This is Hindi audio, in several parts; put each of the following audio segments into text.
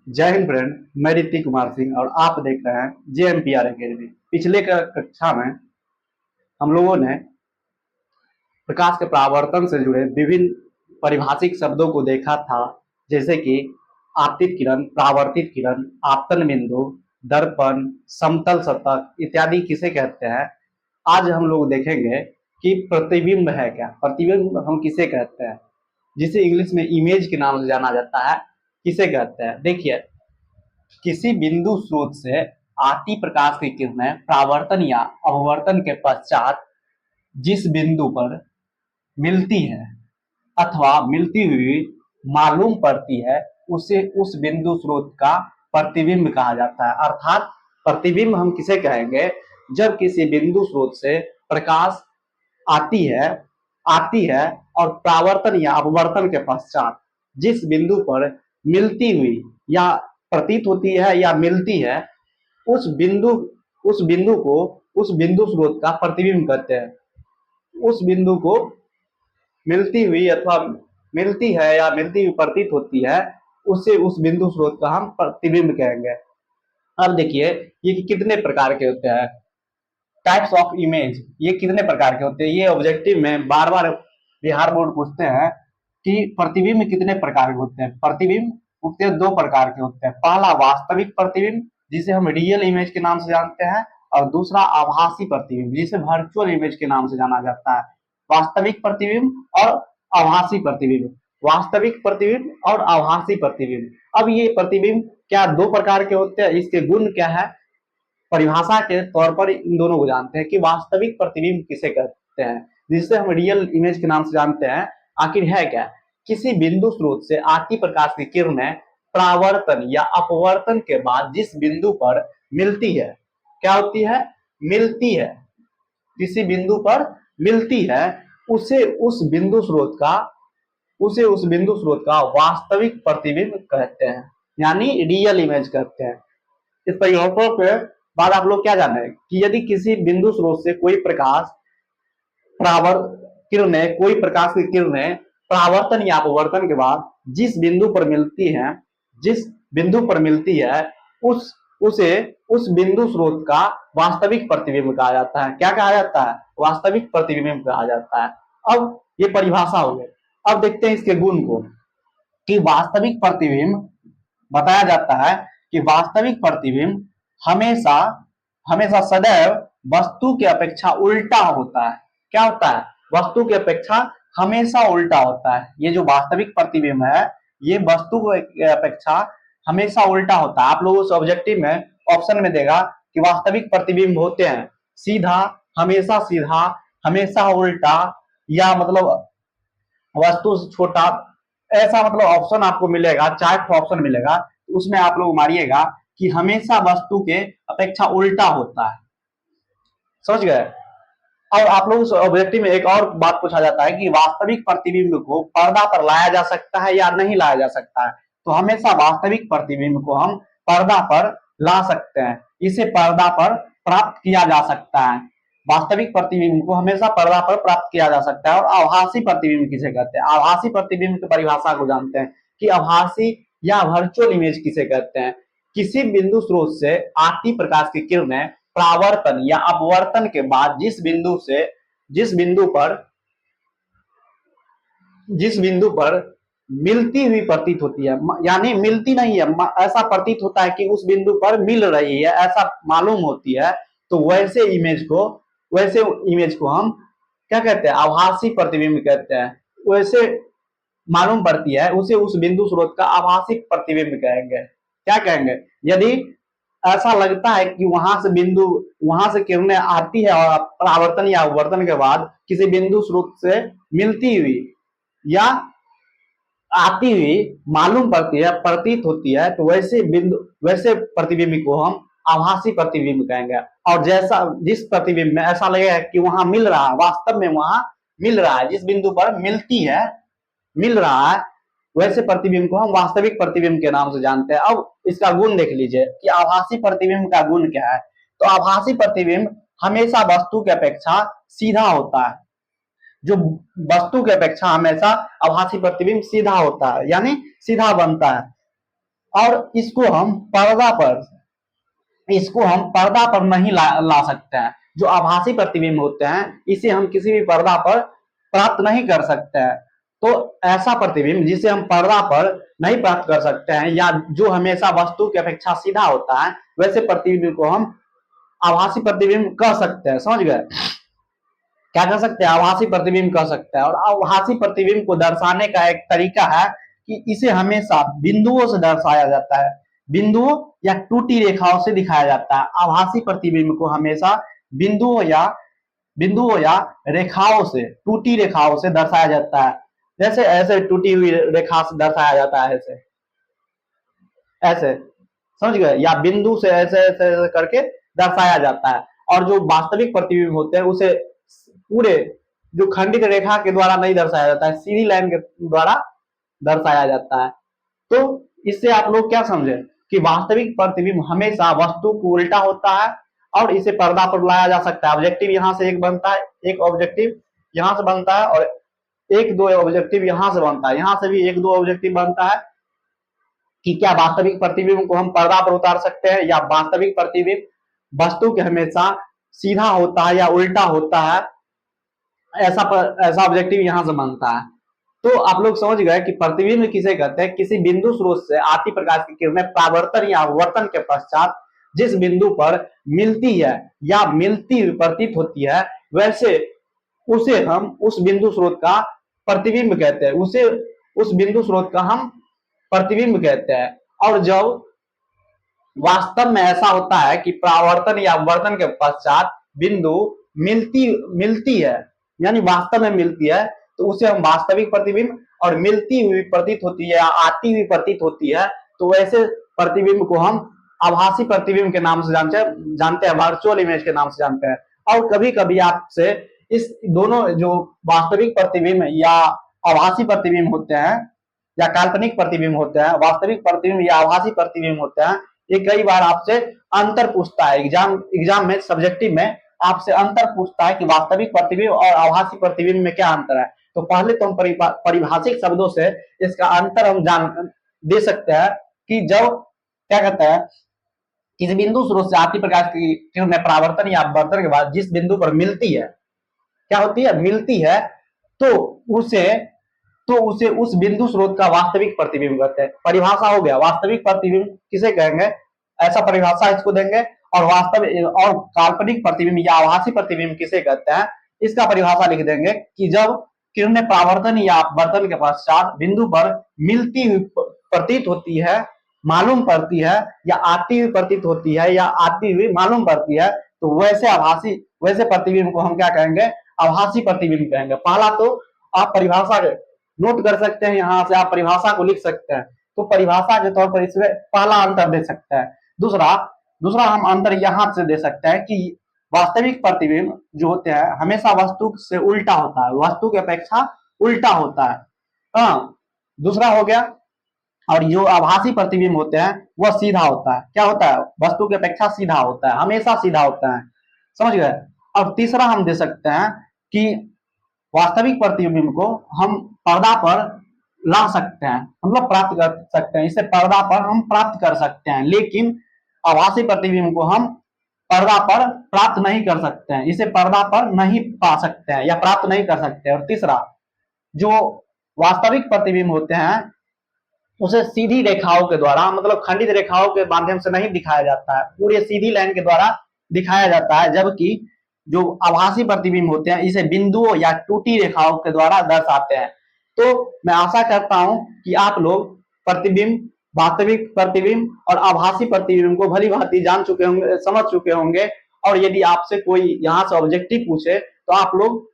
जय हिंद फ्रेंड। मैं ऋतिक कुमार सिंह और आप देख रहे हैं JMPR अकेडमी। पिछले कक्षा में हम लोगों ने प्रकाश के परावर्तन से जुड़े विभिन्न परिभाषिक शब्दों को देखा था, जैसे कि आपतित किरण, परावर्तित किरण, आपतन बिंदु, दर्पण, समतल सतह इत्यादि किसे कहते हैं। आज हम लोग देखेंगे कि प्रतिबिंब है क्या, प्रतिबिंब हम किसे कहते हैं, जिसे इंग्लिश में इमेज के नाम से जाना जाता है, किसे कहते हैं। देखिए, किसी बिंदु स्रोत से आती प्रकाश की किरणें परावर्तन या अपवर्तन के पश्चात जिस बिंदु पर मिलती है अथवा मिलती हुई मालूम पड़ती है, उसे उस बिंदु स्रोत का प्रतिबिंब कहा जाता है। अर्थात प्रतिबिंब हम किसे कहेंगे, जब किसी बिंदु स्रोत से प्रकाश आती है आती है और परावर्तन या अपवर्तन के पश्चात जिस बिंदु पर मिलती हुई या प्रतीत होती है या मिलती है, उस बिंदु उस बिंदु को उस बिंदु स्रोत का प्रतिबिंब कहते हैं। उस बिंदु को मिलती हुई अथवा मिलती है या मिलती हुई प्रतीत होती है, उसे उस बिंदु स्रोत का हम प्रतिबिंब कहेंगे। अब देखिए, ये कितने प्रकार के होते हैं, टाइप्स ऑफ इमेज, ये कितने प्रकार के होते हैं। ये ऑब्जेक्टिव में बार बार बिहार बोर्ड पूछते हैं कि प्रतिबिंब कितने प्रकार के होते हैं। प्रतिबिंब मुख्यतः दो प्रकार के होते हैं। पहला वास्तविक प्रतिबिंब, जिसे हम रियल इमेज के नाम से जानते हैं, और दूसरा आभासी प्रतिबिंब, जिसे वर्चुअल इमेज के नाम से जाना जाता है। वास्तविक प्रतिबिंब और आभासी प्रतिबिंब, वास्तविक प्रतिबिंब और आभासी प्रतिबिंब। अब ये प्रतिबिंब क्या दो प्रकार के होते हैं, इसके गुण क्या है, परिभाषा के तौर पर इन दोनों को जानते हैं कि वास्तविक प्रतिबिंब किसे कहते हैं, जिसे हम रियल इमेज के नाम से जानते हैं। आखिर है क्या, किसी बिंदु स्रोत से आती प्रकाश की किरणें परावर्तन या अपवर्तन के बाद जिस बिंदु पर मिलती है, क्या होती है, मिलती है, किसी बिंदु पर मिलती है, उसे उस बिंदु स्रोत का वास्तविक प्रतिबिंब कहते हैं, यानी रियल इमेज कहते हैं। इस परिभाषा के बाद आप लोग क्या जाने कि यदि किसी बिंदु स्रोत से कोई प्रकाश की किरणें परावर्तन या अपवर्तन के बाद जिस बिंदु पर मिलती है, उसे उस बिंदु स्रोत का वास्तविक प्रतिबिंब कहा जाता है। क्या कहा जाता है, वास्तविक प्रतिबिंब कहा जाता है। अब ये परिभाषा हो गई। अब देखते हैं इसके गुण को, कि वास्तविक प्रतिबिंब बताया जाता है कि वास्तविक प्रतिबिंब हमेशा हमेशा सदैव वस्तु की अपेक्षा उल्टा होता है। क्या होता है, वस्तु की अपेक्षा हमेशा उल्टा होता है। ये जो वास्तविक प्रतिबिंब है, ये वस्तु की अपेक्षा हमेशा उल्टा होता है। आप लोगों से ऑब्जेक्टिव में ऑप्शन में देगा कि वास्तविक प्रतिबिंब होते हैं सीधा, सीधा, हमेशा उल्टा, या मतलब वस्तु से छोटा, ऐसा मतलब ऑप्शन आपको मिलेगा, 4 ऑप्शन मिलेगा। उसमें आप लोग मारिएगा कि हमेशा वस्तु के अपेक्षा उल्टा होता है। समझ गए। और आप लोग ऑब्जेक्टिव में एक और बात पूछा जाता है कि वास्तविक प्रतिबिंब को पर्दा पर लाया जा सकता है या नहीं लाया जा सकता है। तो हमेशा वास्तविक प्रतिबिंब को हम पर्दा पर ला सकते हैं, इसे पर्दा पर प्राप्त किया जा सकता है। वास्तविक प्रतिबिंब को हमेशा पर्दा पर प्राप्त किया जा सकता है। और आभासी प्रतिबिंब किसे कहते हैं, आभासी प्रतिबिंब की परिभाषा को जानते हैं कि आभासी या वर्चुअल इमेज किसे कहते हैं। किसी बिंदु स्रोत से आती प्रकाश की किरणें परावर्तन या अपवर्तन के बाद जिस बिंदु पर मिलती हुई प्रतीत होती है, यानी मिलती नहीं है, ऐसा प्रतीत होता है कि उस बिंदु पर मिल रही है, ऐसा मालूम होती है, तो वैसे इमेज को हम क्या कहते हैं, आभासी प्रतिबिंब कहते हैं। वैसे मालूम पड़ती है, उसे उस बिंदु स्रोत का आभासी प्रतिबिंब कहेंगे। क्या कहेंगे, यदि ऐसा लगता है कि वहां से किरणें आती है और परावर्तन या अपवर्तन के बाद किसी बिंदु स्रोत से मिलती हुई या आती हुई मालूम पड़ती है, प्रतीत होती है, तो वैसे प्रतिबिंब को हम आभासी प्रतिबिंब कहेंगे। और जिस प्रतिबिंब में ऐसा लगेगा कि वहां मिल रहा है, वास्तव में वहां मिल रहा है, जिस बिंदु पर मिल रहा है, वैसे प्रतिबिंब को हम वास्तविक प्रतिबिंब के नाम से जानते हैं। अब इसका गुण देख लीजिए कि आभासी प्रतिबिंब का गुण क्या है। तो आभासी प्रतिबिंब हमेशा वस्तु की अपेक्षा सीधा होता है। जो वस्तु की अपेक्षा हमेशा आभासी प्रतिबिंब सीधा होता है, यानी सीधा बनता है। और इसको हम पर्दा पर नहीं ला सकते हैं। जो आभासी प्रतिबिंब होते हैं इसे हम किसी भी पर्दा पर प्राप्त नहीं कर सकते हैं। तो ऐसा प्रतिबिंब जिसे हम पर्दा पर नहीं प्राप्त कर सकते हैं या जो हमेशा वस्तु की अपेक्षा सीधा होता है, वैसे प्रतिबिंब को हम आभासी प्रतिबिंब कह सकते हैं। समझ गए? क्या कह सकते हैं? आभासी प्रतिबिंब कह सकते हैं। और आभासी प्रतिबिंब को दर्शाने का एक तरीका है कि इसे हमेशा बिंदुओं से दर्शाया जाता है, बिंदुओं या टूटी रेखाओं से दिखाया जाता है। आभासी प्रतिबिंब को हमेशा बिंदुओं या रेखाओं से, टूटी रेखाओं से दर्शाया जाता है। जैसे ऐसे टूटी हुई रेखा से दर्शाया जाता है, ऐसे ऐसे, समझ गए? या बिंदु से ऐसे ऐसे, ऐसे करके दर्शाया जाता है। और जो वास्तविक प्रतिबिंब होते हैं उसे पूरे जो खंडित रेखा के द्वारा नहीं दर्शाया जाता है, सीधी लाइन के द्वारा दर्शाया जाता है। तो इससे आप लोग क्या समझे कि वास्तविक प्रतिबिंब हमेशा वस्तु को उल्टा होता है और इसे पर्दा पर लाया जा सकता है। ऑब्जेक्टिव यहां से एक बनता है, एक ऑब्जेक्टिव यहां से बनता है और एक दो ऑब्जेक्टिव यहां से बनता है, यहां से भी एक दो ऑब्जेक्टिव बनता है। कि क्या वास्तविक प्रतिबिंब को हम पर्दा पर उतार सकते हैं या वास्तविक प्रतिबिंब वस्तु के हमेशा सीधा होता है या उल्टा होता है, ऐसा ऑब्जेक्टिव यहां से बनता है। तो आप लोग समझ गए कि प्रतिबिंब किसे कहते हैं? किसी बिंदु स्रोत से आती प्रकाश की किरणें परावर्तन या वर्तन के पश्चात जिस बिंदु पर मिलती है या मिलती हुई प्रतीत होती है, वैसे उसे हम उस बिंदु स्रोत का प्रतिबिंब कहते हैं, उसे उस बिंदु स्रोत का हम प्रतिबिंब कहते हैं। और जब वास्तव में ऐसा होता है कि परावर्तन या वर्तन के पश्चात बिंदु मिलती मिलती है, यानी वास्तव में मिलती है, तो उसे हम वास्तविक प्रतिबिंब, और मिलती हुई प्रतीत होती है या आती हुई प्रतीत होती है तो वैसे प्रतिबिंब को हम आभासी प्रतिबिंब के नाम से जानते हैं, वर्चुअल इमेज के नाम से जानते हैं। और कभी कभी आपसे इस दोनों जो वास्तविक प्रतिबिंब या आभासी प्रतिबिंब होते हैं या काल्पनिक प्रतिबिंब होते हैं, वास्तविक प्रतिबिंब या आभासी प्रतिबिंब होते हैं, ये कई बार आपसे अंतर पूछता है। एग्जाम में, सब्जेक्टिव में आपसे अंतर पूछता है कि वास्तविक प्रतिबिंब और आभासी प्रतिबिंब में क्या अंतर है। तो पहले तो हम परिभाषिक शब्दों से इसका अंतर हम जान दे सकते हैं कि जब क्या कहते हैं, किसी बिंदु स्रोत से आती प्रकाश की किरणें परावर्तन या अपवर्तन के बाद जिस बिंदु पर मिलती है, क्या होती है? मिलती है, तो उसे उस बिंदु स्रोत का वास्तविक प्रतिबिंब कहते हैं। परिभाषा हो गया, वास्तविक प्रतिबिंब किसे कहेंगे, ऐसा परिभाषा इसको देंगे। और वास्तविक और काल्पनिक प्रतिबिंब या आभासी प्रतिबिंब किसे कहते हैं, इसका परिभाषा लिख देंगे कि जब किरणें परावर्तन या अपवर्तन के पश्चात बिंदु पर मिलती हुई प्रतीत होती है, मालूम पड़ती है, या आती हुई प्रतीत होती है या आती हुई मालूम पड़ती है, तो वैसे प्रतिबिंब को हम क्या कहेंगे? आभासी प्रतिबिंब कहेंगे। पहला तो आप परिभाषा नोट कर सकते हैं, यहां से आप परिभाषा को लिख सकते हैं। तो परिभाषा के तौर पर इसमें पहला अंतर दे सकते हैं। दूसरा हम अंतर यहां से दे सकते हैं कि वास्तविक प्रतिबिंब जो होते हैं हमेशा वस्तु से उल्टा होता है, वस्तु की अपेक्षा उल्टा होता है। हाँ, दूसरा हो गया। और जो आभासी प्रतिबिंब होते हैं वह सीधा होता है। क्या होता है? वस्तु की अपेक्षा सीधा होता है, हमेशा सीधा होता है। समझ गए? और तीसरा हम दे सकते हैं कि वास्तविक प्रतिबिंब को हम पर्दा पर ला सकते हैं, मतलब प्राप्त कर सकते हैं, इसे पर्दा पर हम प्राप्त कर सकते हैं। लेकिन आभासी प्रतिबिंब को हम पर्दा पर प्राप्त नहीं कर सकते हैं, इसे पर्दा पर नहीं पा सकते हैं या प्राप्त नहीं कर सकते। और तीसरा, जो वास्तविक प्रतिबिंब होते हैं उसे सीधी रेखाओं के द्वारा, मतलब खंडित रेखाओं के माध्यम से नहीं दिखाया जाता है, पूरे सीधी लाइन के द्वारा दिखाया जाता है। जबकि जो आभासी प्रतिबिंब होते हैं इसे बिंदुओं या टूटी रेखाओं के द्वारा दर्शाते हैं। तो मैं आशा करता हूं कि आप लोग प्रतिबिंब, वास्तविक प्रतिबिंब और आभासी प्रतिबिंब को भली भांति जान चुके होंगे, समझ चुके होंगे। और यदि आपसे कोई यहाँ से ऑब्जेक्टिव पूछे तो आप लोग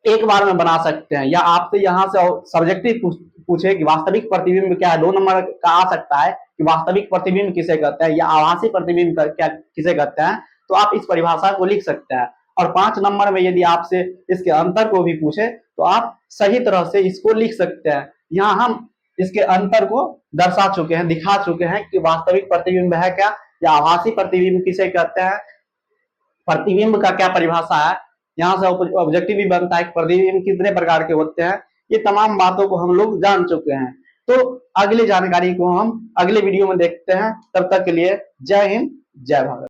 एक बार में बना सकते हैं, या आपसे यहाँ से सब्जेक्टिव पूछे कि वास्तविक प्रतिबिंब क्या है, 2 नंबर का आ सकता है कि वास्तविक प्रतिबिंब किसे कहते हैं या आभासी प्रतिबिंब क्या किसे कहते हैं, तो आप इस परिभाषा को लिख सकते हैं। और 5 नंबर में यदि आपसे इसके अंतर को भी पूछे तो आप सही तरह से इसको लिख सकते हैं। यहाँ हम इसके अंतर को दर्शा चुके हैं, दिखा चुके हैं कि वास्तविक प्रतिबिंब है क्या या आभासी प्रतिबिंब किसे कहते हैं, प्रतिबिंब का क्या परिभाषा है, यहाँ से ऑब्जेक्टिव भी बनता है, प्रतिबिंब कितने प्रकार के होते हैं, ये तमाम बातों को हम लोग जान चुके हैं। तो अगली जानकारी को हम अगले वीडियो में देखते हैं। तब तक के लिए जय हिंद, जय भारत।